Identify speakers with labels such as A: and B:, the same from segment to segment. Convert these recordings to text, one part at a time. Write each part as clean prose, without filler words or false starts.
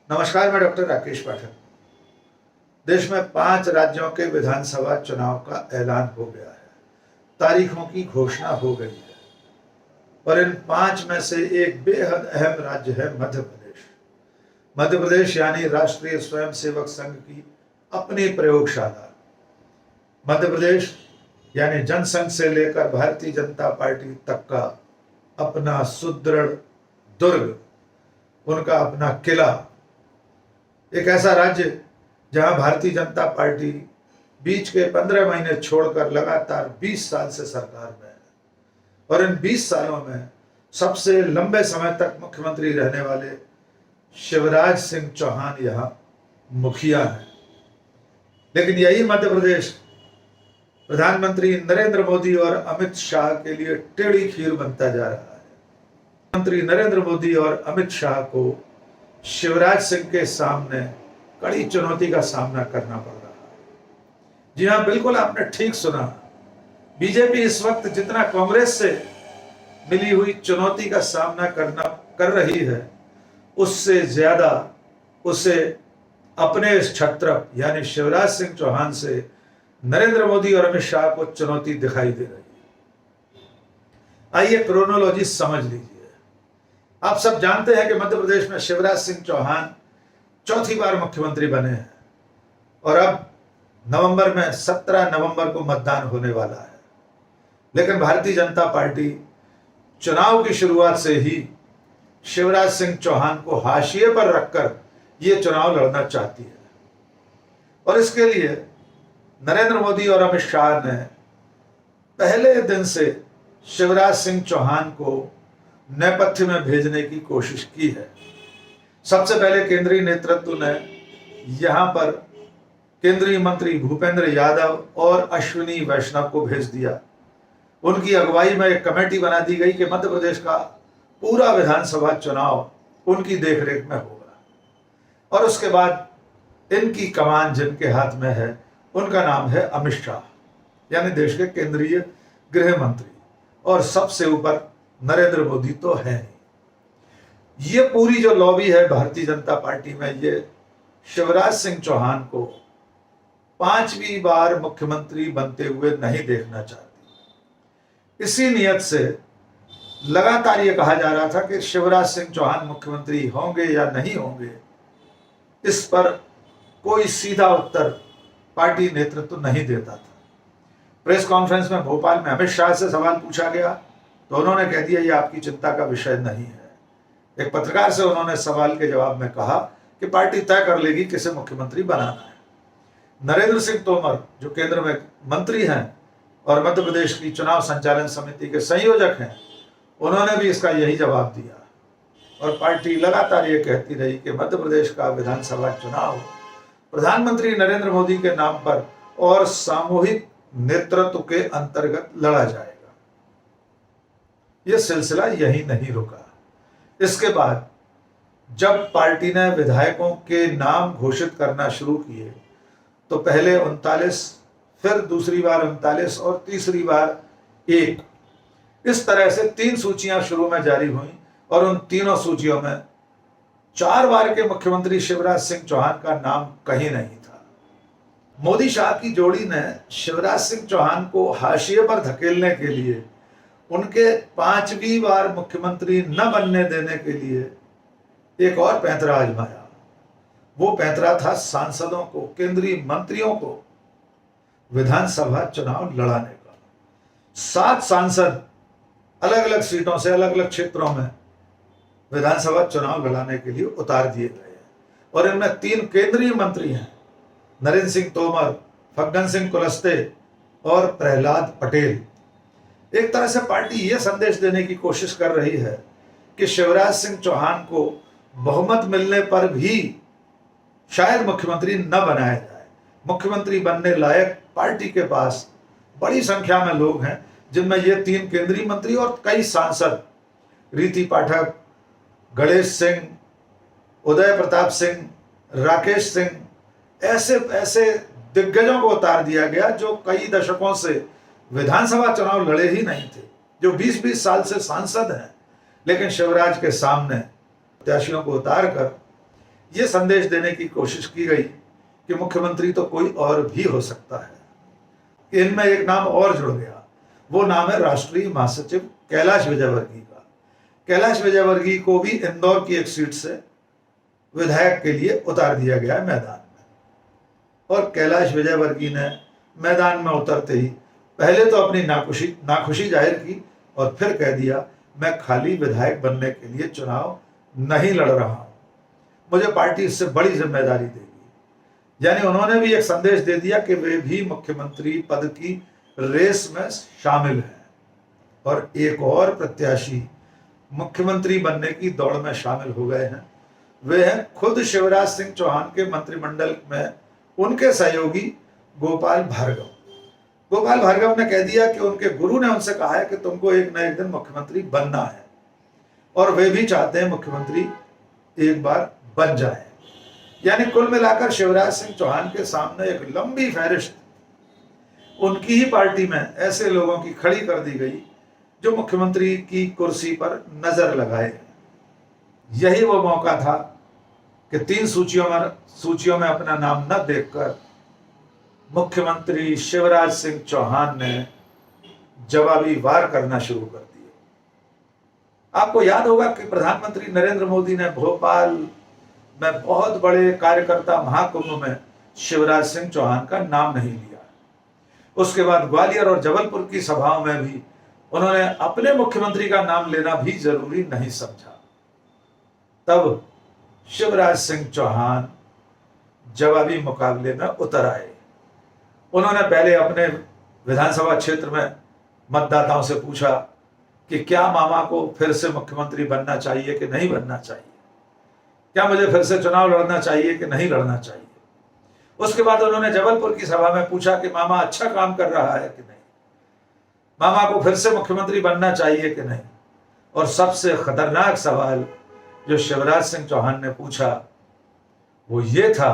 A: नमस्कार, मैं डॉक्टर राकेश पाठक। देश में 5 राज्यों के विधानसभा चुनाव का ऐलान हो गया है। तारीखों की घोषणा हो गई है और इन 5 में से एक बेहद अहम राज्य है मध्य प्रदेश। मध्य प्रदेश यानी राष्ट्रीय स्वयंसेवक संघ की अपनी प्रयोगशाला। मध्य प्रदेश यानी जनसंघ से लेकर भारतीय जनता पार्टी तक का अपना सुदृढ़ दुर्ग, उनका अपना किला। एक ऐसा राज्य जहां भारतीय जनता पार्टी बीच के 15 महीने छोड़कर लगातार 20 साल से सरकार में है और इन 20 सालों में सबसे लंबे समय तक मुख्यमंत्री रहने वाले शिवराज सिंह चौहान यहां मुखिया हैं। लेकिन यही मध्य प्रदेश प्रधानमंत्री नरेंद्र मोदी और अमित शाह के लिए टेढ़ी खीर बनता जा रहा है। प्रधानमंत्री नरेंद्र मोदी और अमित शाह को शिवराज सिंह के सामने कड़ी चुनौती का सामना करना पड़ रहा है। जी हां, बिल्कुल आपने ठीक सुना। बीजेपी इस वक्त जितना कांग्रेस से मिली हुई चुनौती का सामना कर रही है, उससे ज्यादा उसे अपने इस छत्रप यानी शिवराज सिंह चौहान से नरेंद्र मोदी और अमित शाह को चुनौती दिखाई दे रही है। आइए क्रोनोलॉजी समझ लीजिए। आप सब जानते हैं कि मध्य प्रदेश में शिवराज सिंह चौहान चौथी बार मुख्यमंत्री बने हैं और अब नवंबर में 17 नवंबर को मतदान होने वाला है। लेकिन भारतीय जनता पार्टी चुनाव की शुरुआत से ही शिवराज सिंह चौहान को हाशिए पर रखकर यह चुनाव लड़ना चाहती है और इसके लिए नरेंद्र मोदी और अमित शाह ने पहले दिन से शिवराज सिंह चौहान को नेपथ्य में भेजने की कोशिश की है। सबसे पहले केंद्रीय नेतृत्व ने यहां पर केंद्रीय मंत्री भूपेंद्र यादव और अश्विनी वैष्णव को भेज दिया। उनकी अगुवाई में एक कमेटी बना दी गई कि मध्य प्रदेश का पूरा विधानसभा चुनाव उनकी देखरेख में होगा और उसके बाद इनकी कमान जिनके हाथ में है उनका नाम है अमित शाह यानी देश के केंद्रीय गृह मंत्री, और सबसे ऊपर नरेंद्र मोदी तो है। ये पूरी जो लॉबी है भारतीय जनता पार्टी में, ये शिवराज सिंह चौहान को 5वीं बार मुख्यमंत्री बनते हुए नहीं देखना चाहती। इसी नियत से लगातार ये कहा जा रहा था कि शिवराज सिंह चौहान मुख्यमंत्री होंगे या नहीं होंगे, इस पर कोई सीधा उत्तर पार्टी नेतृत्व नहीं देता था। प्रेस कॉन्फ्रेंस में भोपाल में अमित शाह से सवाल पूछा गया तो उन्होंने कह दिया ये आपकी चिंता का विषय नहीं है। एक पत्रकार से उन्होंने सवाल के जवाब में कहा कि पार्टी तय कर लेगी किसे मुख्यमंत्री बनाना है। नरेंद्र सिंह तोमर जो केंद्र में मंत्री हैं और मध्य प्रदेश की चुनाव संचालन समिति के संयोजक हैं, उन्होंने भी इसका यही जवाब दिया और पार्टी लगातार ये कहती रही कि मध्य प्रदेश का विधानसभा चुनाव प्रधानमंत्री नरेंद्र मोदी के नाम पर और सामूहिक नेतृत्व के अंतर्गत लड़ा जाएगा। यह सिलसिला यही नहीं रुका। इसके बाद जब पार्टी ने विधायकों के नाम घोषित करना शुरू किए तो पहले 39, फिर दूसरी बार 39 और तीसरी बार 1, इस तरह से 3 सूचियां शुरू में जारी हुई और उन तीनों सूचियों में 4 बार के मुख्यमंत्री शिवराज सिंह चौहान का नाम कहीं नहीं था। मोदी शाह की जोड़ी ने शिवराज सिंह चौहान को हाशिए पर धकेलने के लिए, उनके 5वीं बार मुख्यमंत्री न बनने देने के लिए एक और पैंतरा आजमाया। वो पैंतरा था सांसदों को, केंद्रीय मंत्रियों को विधानसभा चुनाव लड़ाने का। 7 सांसद अलग अलग सीटों से अलग अलग क्षेत्रों में विधानसभा चुनाव लड़ाने के लिए उतार दिए गए हैं और इनमें 3 केंद्रीय मंत्री हैं, नरेंद्र सिंह तोमर, फग्गन सिंह कुलस्ते और प्रहलाद पटेल। एक तरह से पार्टी यह संदेश देने की कोशिश कर रही है कि शिवराज सिंह चौहान को बहुमत मिलने पर भी शायद मुख्यमंत्री न बनाया जाए। मुख्यमंत्री बनने लायक पार्टी के पास बड़ी संख्या में लोग हैं, जिनमें ये 3 केंद्रीय मंत्री और कई सांसद, रीति पाठक, गणेश सिंह, उदय प्रताप सिंह, राकेश सिंह, ऐसे दिग्गजों को उतार दिया गया जो कई दशकों से विधानसभा चुनाव लड़े ही नहीं थे, जो 20-20 साल से सांसद हैं, लेकिन शिवराज के सामने प्रत्याशियों को उतार कर ये संदेश देने की कोशिश की गई कि मुख्यमंत्री तो कोई और भी हो सकता है। इनमें एक नाम और जुड़ गया, वो नाम है राष्ट्रीय महासचिव कैलाश विजयवर्गीय का। कैलाश विजयवर्गीय को भी इंदौर की एक सीट से विधायक के लिए उतार दिया गया है मैदान में। और कैलाश विजयवर्गीय ने मैदान में उतरते ही पहले तो अपनी नाखुशी जाहिर की और फिर कह दिया, मैं खाली विधायक बनने के लिए चुनाव नहीं लड़ रहा हूं, मुझे पार्टी इससे बड़ी जिम्मेदारी देगी। यानी उन्होंने भी एक संदेश दे दिया कि वे भी मुख्यमंत्री पद की रेस में शामिल हैं। और एक और प्रत्याशी मुख्यमंत्री बनने की दौड़ में शामिल हो गए हैं, वे हैं खुद शिवराज सिंह चौहान के मंत्रिमंडल में उनके सहयोगी गोपाल भार्गव। गोपाल भार्गव ने कह दिया कि उनके गुरु ने उनसे कहा है कि तुमको एक न एक दिन मुख्यमंत्री बनना है, और वे भी चाहते हैं मुख्यमंत्री एक बार बन जाए। यानी कुल मिलाकर शिवराज सिंह चौहान के सामने एक लंबी फहरिस्त उनकी ही पार्टी में ऐसे लोगों की खड़ी कर दी गई जो मुख्यमंत्री की कुर्सी पर नजर लगाए। यही वो मौका था कि 3 सूचियों में अपना नाम न देखकर मुख्यमंत्री शिवराज सिंह चौहान ने जवाबी वार करना शुरू कर दिए। आपको याद होगा कि प्रधानमंत्री नरेंद्र मोदी ने भोपाल में बहुत बड़े कार्यकर्ता महाकुंभ में शिवराज सिंह चौहान का नाम नहीं लिया। उसके बाद ग्वालियर और जबलपुर की सभाओं में भी उन्होंने अपने मुख्यमंत्री का नाम लेना भी जरूरी नहीं समझा। तब शिवराज सिंह चौहान जवाबी मुकाबले में उतर आए। उन्होंने पहले अपने विधानसभा क्षेत्र में मतदाताओं से पूछा कि क्या मामा को फिर से मुख्यमंत्री बनना चाहिए कि नहीं बनना चाहिए, क्या मुझे फिर से चुनाव लड़ना चाहिए कि नहीं लड़ना चाहिए। उसके बाद उन्होंने जबलपुर की सभा में पूछा कि मामा अच्छा काम कर रहा है कि नहीं, मामा को फिर से मुख्यमंत्री बनना चाहिए कि नहीं। और सबसे खतरनाक सवाल जो शिवराज सिंह चौहान ने पूछा वो ये था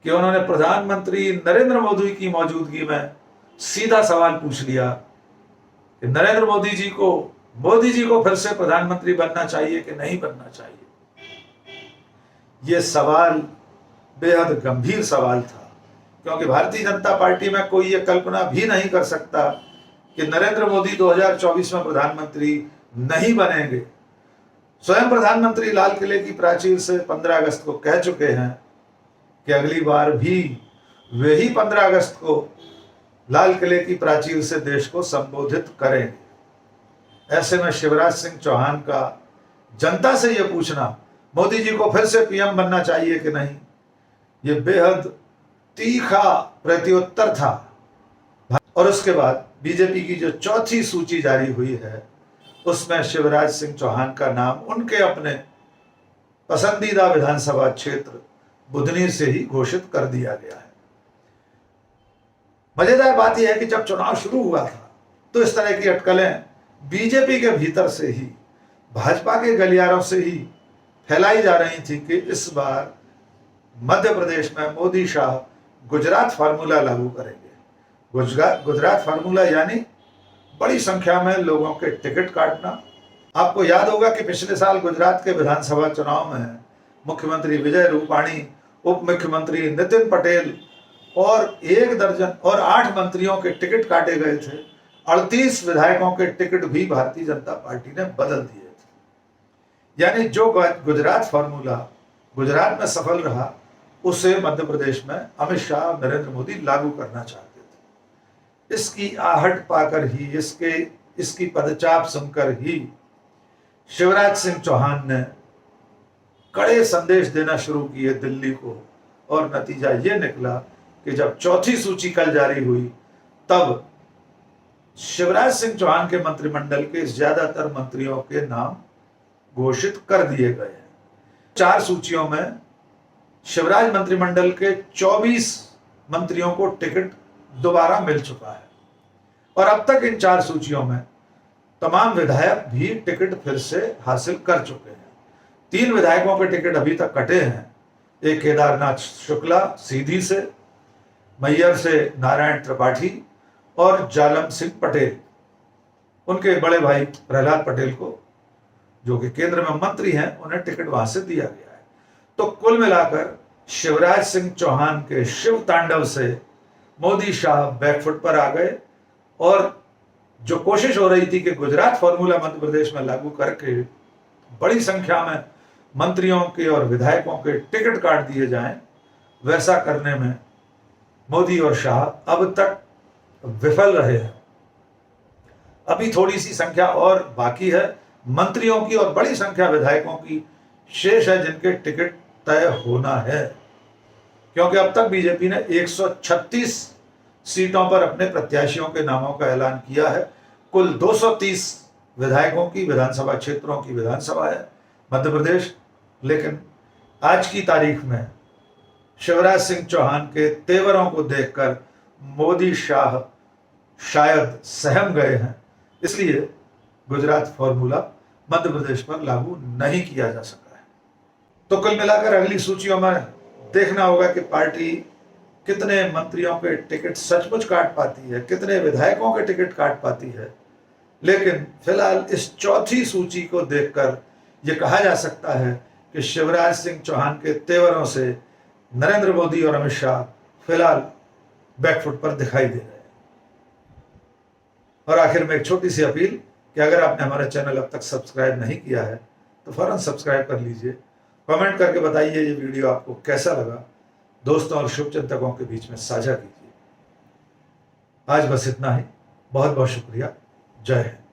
A: कि उन्होंने प्रधानमंत्री नरेंद्र मोदी की मौजूदगी में सीधा सवाल पूछ लिया कि नरेंद्र मोदी जी को फिर से प्रधानमंत्री बनना चाहिए कि नहीं बनना चाहिए। यह सवाल बेहद गंभीर सवाल था, क्योंकि भारतीय जनता पार्टी में कोई यह कल्पना भी नहीं कर सकता कि नरेंद्र मोदी 2024 में प्रधानमंत्री नहीं बनेंगे। स्वयं प्रधानमंत्री लाल किले की प्राचीर से 15 अगस्त को कह चुके हैं कि अगली बार भी वे ही 15 अगस्त को लाल किले की प्राचीर से देश को संबोधित करेंगे। ऐसे में शिवराज सिंह चौहान का जनता से यह पूछना मोदी जी को फिर से पीएम बनना चाहिए कि नहीं, यह बेहद तीखा प्रत्युत्तर था। और उसके बाद बीजेपी की जो चौथी सूची जारी हुई है उसमें शिवराज सिंह चौहान का नाम उनके अपने पसंदीदा विधानसभा क्षेत्र बुधनी से ही घोषित कर दिया गया है। मजेदार बात यह है कि जब चुनाव शुरू हुआ था तो इस तरह की अटकलें बीजेपी के भीतर से ही, भाजपा के गलियारों से ही फैलाई जा रही थी कि इस बार मध्य प्रदेश में मोदी शाह गुजरात फार्मूला लागू करेंगे। गुजरात फार्मूला यानी बड़ी संख्या में लोगों के टिकट काटना। आपको याद होगा कि पिछले साल गुजरात के विधानसभा चुनाव में मुख्यमंत्री विजय रूपाणी, उप मुख्यमंत्री नितिन पटेल और 1 दर्जन और 8 मंत्रियों के टिकट काटे गए थे। 38 विधायकों के टिकट भी भारतीय जनता पार्टी ने बदल दिए थे। यानी जो गुजरात फार्मूला गुजरात में सफल रहा उसे मध्य प्रदेश में अमित शाह और नरेंद्र मोदी लागू करना चाहते थे। इसकी आहट पाकर ही, इसकी पदचाप सुनकर ही शिवराज सिंह चौहान ने कड़े संदेश देना शुरू किए दिल्ली को। और नतीजा यह निकला कि जब चौथी सूची कल जारी हुई तब शिवराज सिंह चौहान के मंत्रिमंडल के ज्यादातर मंत्रियों के नाम घोषित कर दिए गए हैं। 4 सूचियों में शिवराज मंत्रिमंडल के 24 मंत्रियों को टिकट दोबारा मिल चुका है और अब तक इन 4 सूचियों में तमाम विधायक भी टिकट फिर से हासिल कर चुके हैं। 3 विधायकों के टिकट अभी तक कटे हैं। एक केदारनाथ शुक्ला सीधी से, मैयर से नारायण त्रिपाठी और जालम सिंह पटेल, उनके बड़े भाई प्रहलाद पटेल को जो कि केंद्र में मंत्री हैं, उन्हें टिकट वहां से दिया गया है। तो कुल मिलाकर शिवराज सिंह चौहान के शिव तांडव से मोदी शाह बैकफुट पर आ गए और जो कोशिश हो रही थी कि गुजरात फॉर्मूला मध्य प्रदेश में लागू करके बड़ी संख्या में मंत्रियों के और विधायकों के टिकट काट दिए जाएं, वैसा करने में मोदी और शाह अब तक विफल रहे हैं। अभी थोड़ी सी संख्या और बाकी है मंत्रियों की और बड़ी संख्या विधायकों की शेष है जिनके टिकट तय होना है, क्योंकि अब तक बीजेपी ने 136 सीटों पर अपने प्रत्याशियों के नामों का ऐलान किया है। कुल 230 विधायकों की विधानसभा क्षेत्रों की विधानसभा है मध्य प्रदेश। लेकिन आज की तारीख में शिवराज सिंह चौहान के तेवरों को देखकर मोदी शाह शायद सहम गए हैं, इसलिए गुजरात फॉर्मूला मध्य प्रदेश पर लागू नहीं किया जा सका है। तो कुल मिलाकर अगली सूचियों में देखना होगा कि पार्टी कितने मंत्रियों के टिकट सचमुच काट पाती है, कितने विधायकों के टिकट काट पाती है। लेकिन फिलहाल इस चौथी सूची को देखकर यह कहा जा सकता है कि शिवराज सिंह चौहान के तेवरों से नरेंद्र मोदी और अमित शाह फिलहाल बैकफुट पर दिखाई दे रहे हैं। और आखिर में एक छोटी सी अपील कि अगर आपने हमारा चैनल अब तक सब्सक्राइब नहीं किया है तो फौरन सब्सक्राइब कर लीजिए। कमेंट करके बताइए ये वीडियो आपको कैसा लगा, दोस्तों और शुभचिंतकों के बीच में साझा कीजिए। आज बस इतना ही। बहुत बहुत शुक्रिया। जय हिंद।